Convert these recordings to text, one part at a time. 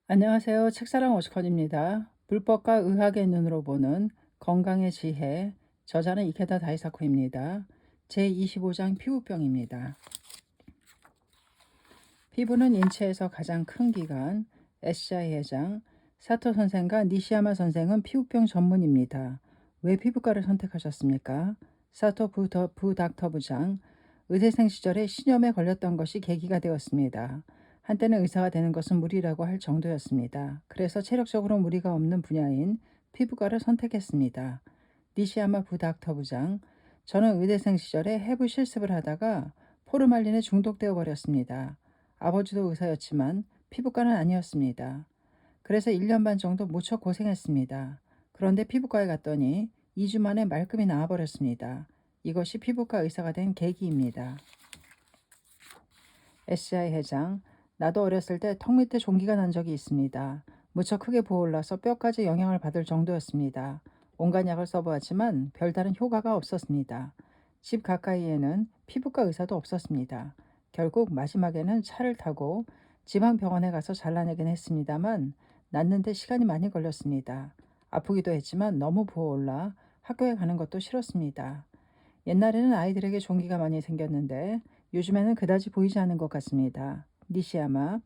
안녕하세요. 책사랑 오스컷입니다. 불법과 의학의 눈으로 보는 건강의 지혜, 저자는 이케다 다이사코입니다. 제25장 피부병입니다. 피부는 인체에서 가장 큰 기관, SCI 회장, 사토 선생과 니시야마 선생은 피부병 전문입니다. 왜 피부과를 선택하셨습니까? 사토 부닥터 부장, 의대생 시절에 신염에 걸렸던 것이 계기가 되었습니다. 한때는 의사가 되는 것은 무리라고 할 정도였습니다. 그래서 체력적으로 무리가 없는 분야인 피부과를 선택했습니다. 니시야마 부닥터 부장, 저는 의대생 시절에 해부 실습을 하다가 포르말린에 중독되어 버렸습니다. 아버지도 의사였지만 피부과는 아니었습니다. 그래서 1년 반 정도 무척 고생했습니다. 그런데 피부과에 갔더니 2주 만에 말끔히 나아버렸습니다. 이것이 피부과 의사가 된 계기입니다. SI 회장, 나도 어렸을 때 턱 밑에 종기가 난 적이 있습니다. 무척 크게 부어올라서 뼈까지 영향을 받을 정도였습니다. 온갖 약을 써보았지만 별다른 효과가 없었습니다. 집 가까이에는 피부과 의사도 없었습니다. 결국 마지막에는 차를 타고 지방병원에 가서 잘라내긴 했습니다만 낫는데 시간이 많이 걸렸습니다. 아프기도 했지만 너무 부어올라 학교에 가는 것도 싫었습니다. 옛날에는 아이들에게 종기가 많이 생겼는데 요즘에는 그다지 보이지 않는 것 같습니다. 니시야마,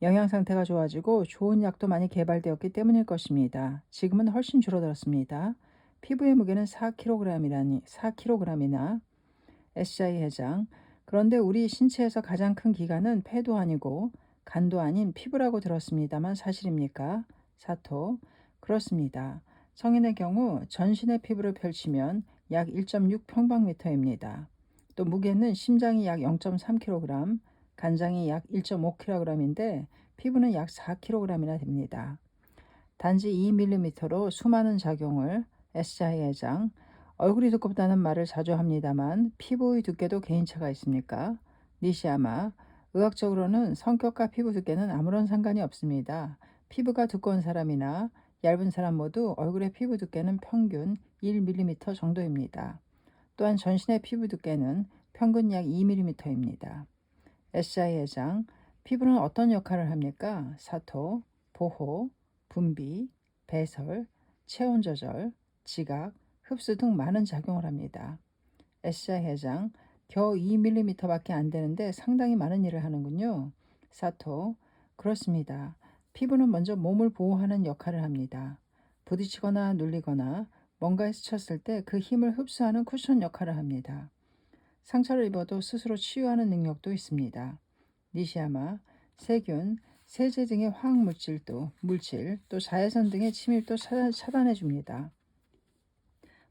영양 상태가 좋아지고 좋은 약도 많이 개발되었기 때문일 것입니다. 지금은 훨씬 줄어들었습니다. 피부의 무게는 4kg이나 SI 회장. 그런데 우리 신체에서 가장 큰 기관은 폐도 아니고 간도 아닌 피부라고 들었습니다만 사실입니까? 사토. 그렇습니다. 성인의 경우 전신의 피부를 펼치면 약 1.6 평방미터입니다. 또 무게는 심장이 약 0.3kg, 간장이 약 1.5kg인데 피부는 약 4kg이나 됩니다. 단지 2mm로 수많은 작용을 SI 회장, 얼굴이 두껍다는 말을 자주 합니다만 피부의 두께도 개인차가 있습니까? 니시야마, 의학적으로는 성격과 피부 두께는 아무런 상관이 없습니다. 피부가 두꺼운 사람이나 얇은 사람 모두 얼굴의 피부 두께는 평균 1mm 정도입니다. 또한 전신의 피부 두께는 평균 약 2mm입니다. SI 회장, 피부는 어떤 역할을 합니까? 사토, 보호, 분비, 배설, 체온 조절, 지각, 흡수 등 많은 작용을 합니다. SI 회장, 겨우 2mm밖에 안 되는데 상당히 많은 일을 하는군요. 사토, 그렇습니다. 피부는 먼저 몸을 보호하는 역할을 합니다. 부딪히거나 눌리거나 뭔가에 스쳤을 때 그 힘을 흡수하는 쿠션 역할을 합니다. 상처를 입어도 스스로 치유하는 능력도 있습니다. 니시야마, 세균, 세제 등의 물질, 또 자외선 등의 침입도 차단해 줍니다.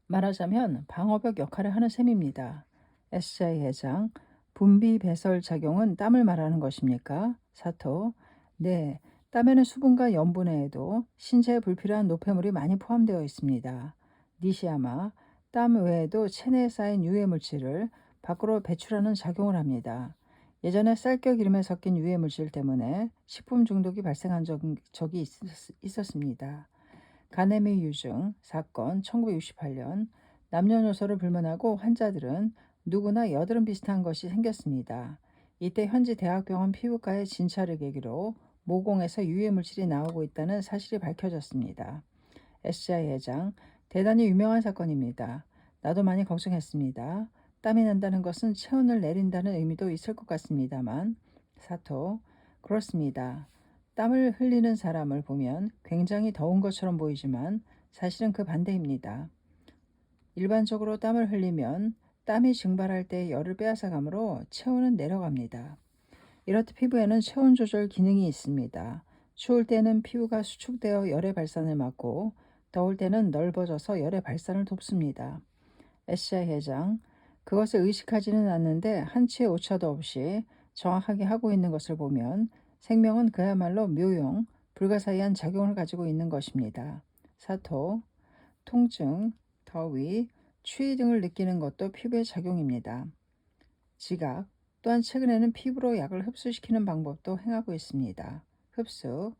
말하자면 방어벽 역할을 하는 셈입니다. SI 회장, 분비 배설 작용은 땀을 말하는 것입니까? 사토, 네, 땀에는 수분과 염분 외에도 신체에 불필요한 노폐물이 많이 포함되어 있습니다. 니시야마, 땀 외에도 체내에 쌓인 유해 물질을 밖으로 배출하는 작용을 합니다. 예전에 쌀겨 기름에 섞인 유해 물질 때문에 식품 중독이 발생한 적이 있었습니다. 가네미 유증 사건 1968년, 남녀노소를 불문하고 환자들은 누구나 여드름 비슷한 것이 생겼습니다. 이때 현지 대학병원 피부과의 진찰을 계기로 모공에서 유해 물질이 나오고 있다는 사실이 밝혀졌습니다. SI 회장, 대단히 유명한 사건입니다. 나도 많이 걱정했습니다. 땀이 난다는 것은 체온을 내린다는 의미도 있을 것 같습니다만. 사토, 그렇습니다. 땀을 흘리는 사람을 보면 굉장히 더운 것처럼 보이지만 사실은 그 반대입니다. 일반적으로 땀을 흘리면 땀이 증발할 때 열을 빼앗아가므로 체온은 내려갑니다. 이렇듯 피부에는 체온 조절 기능이 있습니다. 추울 때는 피부가 수축되어 열의 발산을 막고 더울 때는 넓어져서 열의 발산을 돕습니다. SI 회장, 그것을 의식하지는 않는데 한치의 오차도 없이 정확하게 하고 있는 것을 보면 생명은 그야말로 묘용, 불가사의한 작용을 가지고 있는 것입니다. 사토, 통증, 더위, 추위 등을 느끼는 것도 피부의 작용입니다. 지각, 또한 최근에는 피부로 약을 흡수시키는 방법도 행하고 있습니다. 흡수,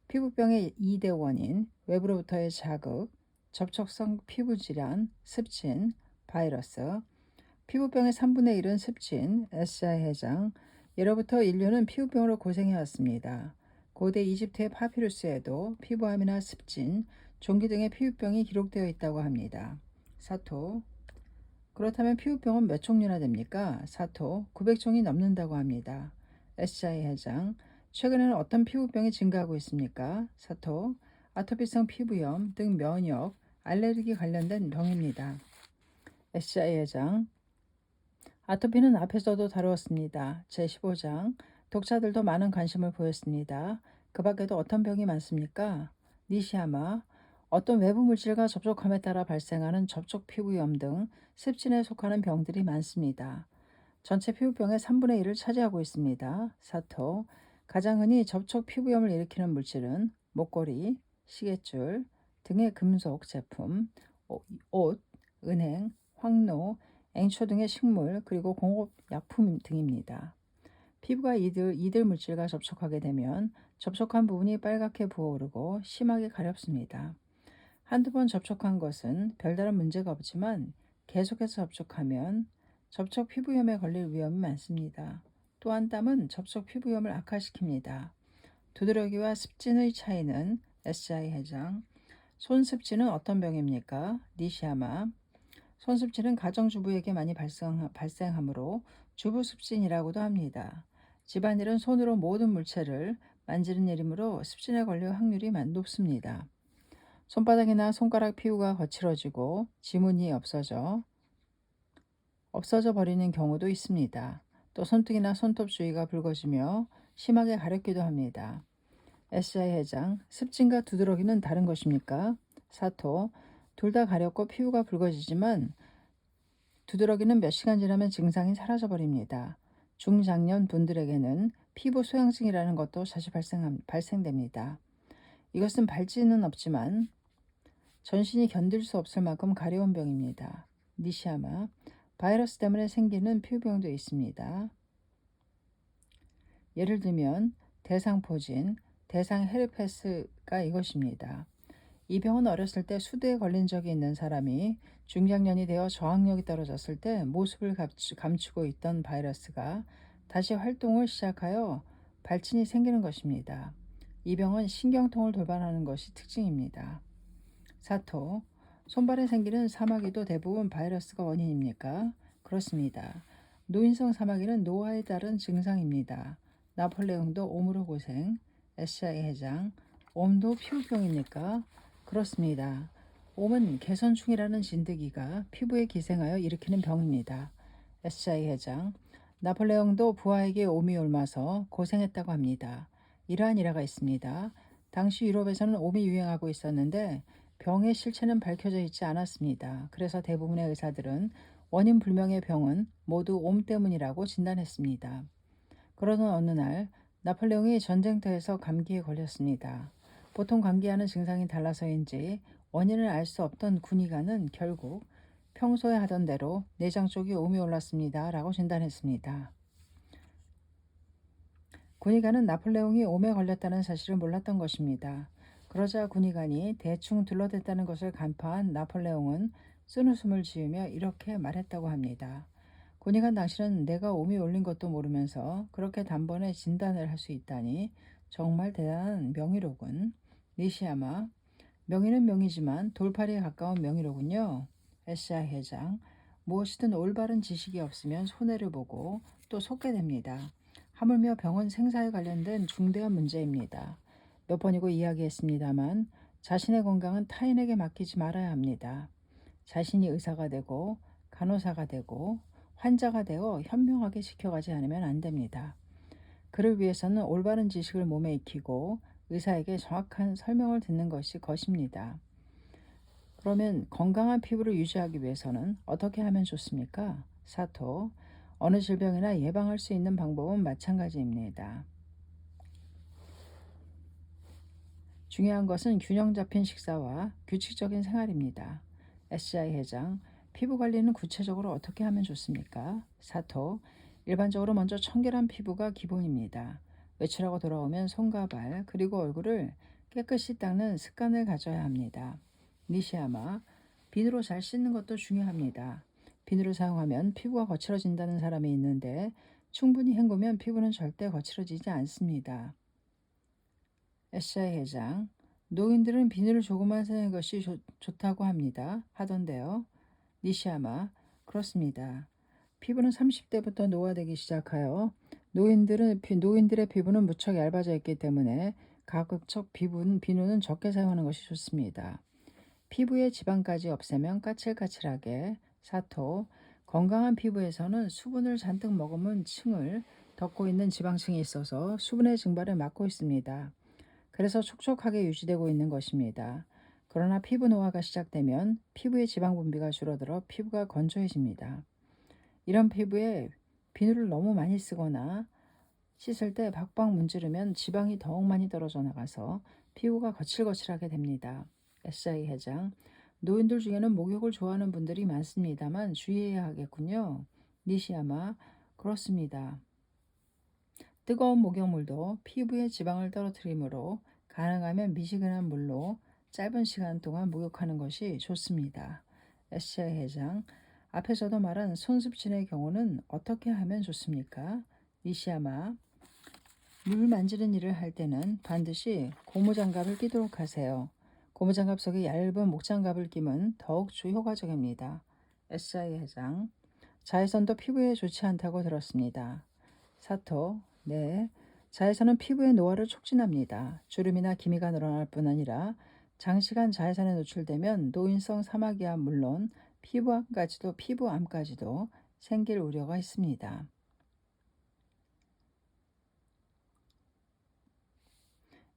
피부병의 2대 원인, 외부로부터의 자극, 접촉성 피부질환, 습진, 바이러스, 피부병의 3분의 1은 습진, SI 해장, 예로부터 인류는 피부병으로 고생해왔습니다. 고대 이집트의 파피루스에도 피부암이나 습진, 종기 등의 피부병이 기록되어 있다고 합니다. 사토. 그렇다면 피부병은 몇 종류나 됩니까? 사토. 900종이 넘는다고 합니다. SI 회장. 최근에는 어떤 피부병이 증가하고 있습니까? 사토. 아토피성 피부염 등 면역, 알레르기 관련된 병입니다. SI 회장. 아토피는 앞에서도 다루었습니다. 제15장. 독자들도 많은 관심을 보였습니다. 그 밖에도 어떤 병이 많습니까? 니시야마. 어떤 외부 물질과 접촉함에 따라 발생하는 접촉 피부염 등 습진에 속하는 병들이 많습니다. 전체 피부병의 3분의 1을 차지하고 있습니다. 사토. 가장 흔히 접촉 피부염을 일으키는 물질은 목걸이, 시계줄 등의 금속 제품, 옷, 은행, 황로, 앵초 등의 식물, 그리고 공업약품 등입니다. 피부가 이들 물질과 접촉하게 되면 접촉한 부분이 빨갛게 부어오르고 심하게 가렵습니다. 한두 번 접촉한 것은 별다른 문제가 없지만 계속해서 접촉하면 접촉 피부염에 걸릴 위험이 많습니다. 또한 땀은 접촉 피부염을 악화시킵니다. 두드러기와 습진의 차이는 SI 회장. 손습진은 어떤 병입니까? 니시야마. 손습진은 가정주부에게 많이 발생하므로 주부습진이라고도 합니다. 집안일은 손으로 모든 물체를 만지는 일이므로 습진에 걸릴 확률이 높습니다. 손바닥이나 손가락 피부가 거칠어지고 지문이 없어져 버리는 경우도 있습니다. 또 손등이나 손톱 주위가 붉어지며 심하게 가렵기도 합니다. SI 회장, 습진과 두드러기는 다른 것입니까? 사토, 둘 다 가렵고 피부가 붉어지지만 두드러기는 몇 시간 지나면 증상이 사라져 버립니다. 중장년 분들에게는 피부 소양증이라는 것도 자주 발생됩니다. 이것은 발진은 없지만 전신이 견딜 수 없을 만큼 가려운 병입니다. 니시야마. 바이러스 때문에 생기는 피부병도 있습니다. 예를 들면 대상포진, 대상 헤르페스가 이것입니다. 이 병은 어렸을 때 수두에 걸린 적이 있는 사람이 중장년이 되어 저항력이 떨어졌을 때 모습을 감추고 있던 바이러스가 다시 활동을 시작하여 발진이 생기는 것입니다. 이 병은 신경통을 돌반하는 것이 특징입니다. 사토. 손발에 생기는 사마귀도 대부분 바이러스가 원인입니까? 그렇습니다. 노인성 사마귀는 노화에 따른 증상입니다. 나폴레옹도 옴으로 고생. SI 회장. 옴도 피부병입니까? 그렇습니다. 옴은 개선충이라는 진드기가 피부에 기생하여 일으키는 병입니다. SI 회장. 나폴레옹도 부하에게 옴이 옮아서 고생했다고 합니다. 이러한 일화가 있습니다. 당시 유럽에서는 옴이 유행하고 있었는데 병의 실체는 밝혀져 있지 않았습니다. 그래서 대부분의 의사들은 원인 불명의 병은 모두 옴 때문이라고 진단했습니다. 그러던 어느 날 나폴레옹이 전쟁터에서 감기에 걸렸습니다. 보통 감기와는 증상이 달라서인지 원인을 알 수 없던 군의관은 결국 평소에 하던 대로 내장 쪽이 옴이 올랐습니다. 라고 진단했습니다. 군의관은 나폴레옹이 옴에 걸렸다는 사실을 몰랐던 것입니다. 그러자 군의관이 대충 둘러댔다는 것을 간파한 나폴레옹은 쓴웃음을 지으며 이렇게 말했다고 합니다. 군의관 당신은 내가 옴이 올린 것도 모르면서 그렇게 단번에 진단을 할 수 있다니 정말 대단한 명의로군. 니시야마. 명의는 명의지만 돌팔이에 가까운 명의로군요. SI 회장. 무엇이든 올바른 지식이 없으면 손해를 보고 또 속게 됩니다. 하물며 병은 생사에 관련된 중대한 문제입니다. 몇 번이고 이야기했습니다만 자신의 건강은 타인에게 맡기지 말아야 합니다. 자신이 의사가 되고 간호사가 되고 환자가 되어 현명하게 지켜가지 않으면 안 됩니다. 그를 위해서는 올바른 지식을 몸에 익히고 의사에게 정확한 설명을 듣는 것이 것입니다. 그러면 건강한 피부를 유지하기 위해서는 어떻게 하면 좋습니까? 사토. 어느 질병이나 예방할 수 있는 방법은 마찬가지입니다. 중요한 것은 균형 잡힌 식사와 규칙적인 생활입니다. SI 회장. 피부 관리는 구체적으로 어떻게 하면 좋습니까? 사토. 일반적으로 먼저 청결한 피부가 기본입니다. 외출하고 돌아오면 손과 발 그리고 얼굴을 깨끗이 닦는 습관을 가져야 합니다. 니시야마. 비누로 잘 씻는 것도 중요합니다. 비누를 사용하면 피부가 거칠어진다는 사람이 있는데 충분히 헹구면 피부는 절대 거칠어지지 않습니다. SI 회장, 노인들은 비누를 조금만 사는 것이 좋다고 하던데요. 니시야마, 그렇습니다. 피부는 30대부터 노화되기 시작하여 노인들의 피부는 무척 얇아져 있기 때문에 가급적 비누는 적게 사용하는 것이 좋습니다. 피부의 지방까지 없애면 까칠까칠하게. 사토, 건강한 피부에서는 수분을 잔뜩 머금은 층을 덮고 있는 지방층이 있어서 수분의 증발을 막고 있습니다. 그래서 촉촉하게 유지되고 있는 것입니다. 그러나 피부 노화가 시작되면 피부의 지방 분비가 줄어들어 피부가 건조해집니다. 이런 피부에 비누를 너무 많이 쓰거나 씻을 때 박박 문지르면 지방이 더욱 많이 떨어져 나가서 피부가 거칠거칠하게 됩니다. SI 회장, 노인들 중에는 목욕을 좋아하는 분들이 많습니다만 주의해야 하겠군요. 니시야마, 그렇습니다. 뜨거운 목욕물도 피부에 지방을 떨어뜨리므로 가능하면 미지근한 물로 짧은 시간 동안 목욕하는 것이 좋습니다. SI 회장, 앞에서도 말한 손습진의 경우는 어떻게 하면 좋습니까? 니시야마, 물 만지는 일을 할 때는 반드시 고무장갑을 끼도록 하세요. 고무장갑 속에 얇은 목장갑을 끼면 더욱 효과적입니다. SI 회장, 자외선도 피부에 좋지 않다고 들었습니다. 사토, 네. 자외선은 피부의 노화를 촉진합니다. 주름이나 기미가 늘어날 뿐 아니라 장시간 자외선에 노출되면 노인성 사마귀와 물론 피부암까지도 생길 우려가 있습니다.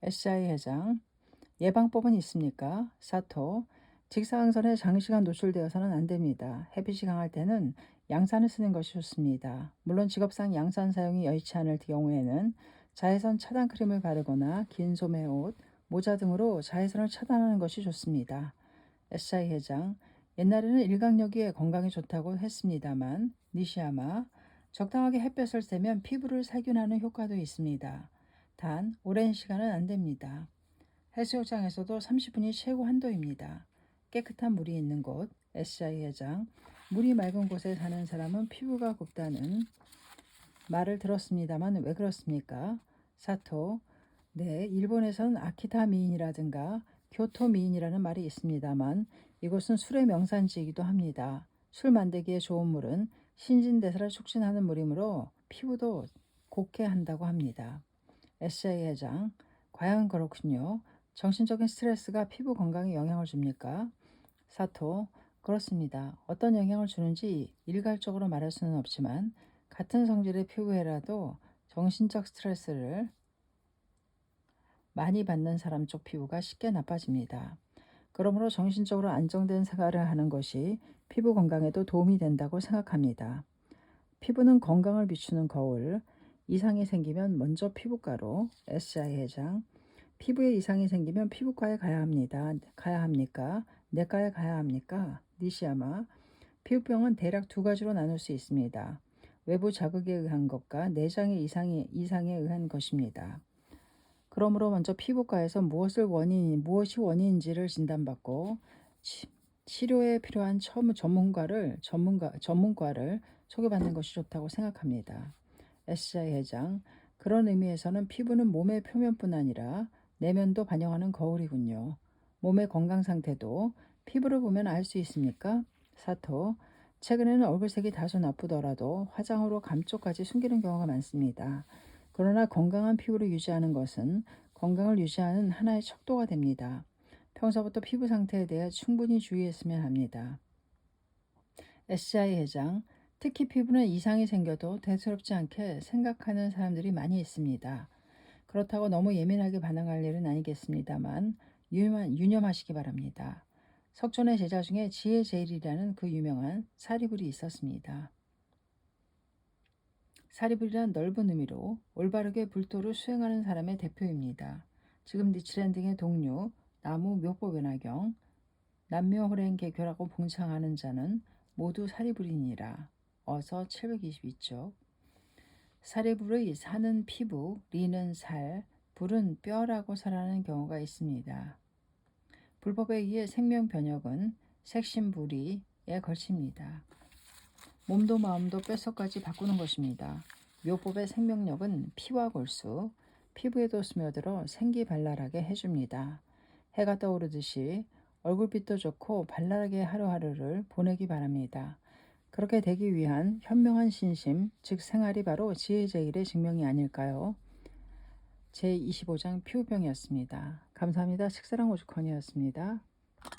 SI 회장, 예방법은 있습니까? 사토, 직사광선에 장시간 노출되어서는 안 됩니다. 햇빛이 강할 때는 양산을 쓰는 것이 좋습니다. 물론 직업상 양산 사용이 여의치 않을 경우에는 자외선 차단 크림을 바르거나 긴 소매 옷, 모자 등으로 자외선을 차단하는 것이 좋습니다. SI 회장, 옛날에는 일광욕이 건강에 좋다고 했습니다만 니시야마, 적당하게 햇볕을 쐬면 피부를 살균하는 효과도 있습니다. 단 오랜 시간은 안 됩니다. 해수욕장에서도 30분이 최고 한도입니다. 깨끗한 물이 있는 곳, SI 회장, 물이 맑은 곳에 사는 사람은 피부가 곱다는 말을 들었습니다만 왜 그렇습니까? 사토, 네, 일본에서는 아키타 미인이라든가 교토 미인이라는 말이 있습니다만 이곳은 술의 명산지이기도 합니다. 술 만들기에 좋은 물은 신진대사를 촉진하는 물이므로 피부도 곱게 한다고 합니다. SI 회장, 과연 그렇군요. 정신적인 스트레스가 피부 건강에 영향을 줍니까? 사토, 그렇습니다. 어떤 영향을 주는지 일괄적으로 말할 수는 없지만 같은 성질의 피부에라도 정신적 스트레스를 많이 받는 사람 쪽 피부가 쉽게 나빠집니다. 그러므로 정신적으로 안정된 생활을 하는 것이 피부 건강에도 도움이 된다고 생각합니다. 피부는 건강을 비추는 거울. 이상이 생기면 먼저 피부과로. SI 회장, 피부에 이상이 생기면 피부과에 가야 합니까? 내과에 가야 합니까? 니시야마, 피부병은 대략 두 가지로 나눌 수 있습니다. 외부 자극에 의한 것과 내장의 이상에 의한 것입니다. 그러므로 먼저 피부과에서 무엇이 원인인지를 진단받고 치료에 필요한 전문가를 소개받는 것이 좋다고 생각합니다. SI 회장, 그런 의미에서는 피부는 몸의 표면뿐 아니라 내면도 반영하는 거울이군요. 몸의 건강 상태도 피부를 보면 알 수 있습니까? 사토, 최근에는 얼굴색이 다소 나쁘더라도 화장으로 감쪽까지 숨기는 경우가 많습니다. 그러나 건강한 피부를 유지하는 것은 건강을 유지하는 하나의 척도가 됩니다. 평소부터 피부 상태에 대해 충분히 주의했으면 합니다. SI 회장, 특히 피부는 이상이 생겨도 대수롭지 않게 생각하는 사람들이 많이 있습니다. 그렇다고 너무 예민하게 반응할 일은 아니겠습니다만 유념하시기 바랍니다. 석존의 제자 중에 지혜제일이라는 그 유명한 사리불이 있었습니다. 사리불이란 넓은 의미로 올바르게 불도를 수행하는 사람의 대표입니다. 지금 니치렌 등의 동료, 나무 묘법연화경, 남묘호랭 개교라고 봉창하는 자는 모두 사리불이니라. 어서 722쪽. 사리불의 사는 피부, 리는 살, 불은 뼈라고 설하는 경우가 있습니다. 불법에 의해 생명 변혁은 색신불이에 걸칩니다. 몸도 마음도 뼛속까지 바꾸는 것입니다. 묘법의 생명력은 피와 골수, 피부에도 스며들어 생기발랄하게 해줍니다. 해가 떠오르듯이 얼굴빛도 좋고 발랄하게 하루하루를 보내기 바랍니다. 그렇게 되기 위한 현명한 신심, 즉 생활이 바로 지혜제일의 증명이 아닐까요? 제25장 피부병이었습니다. 감사합니다. 식사랑 오죽헌이었습니다.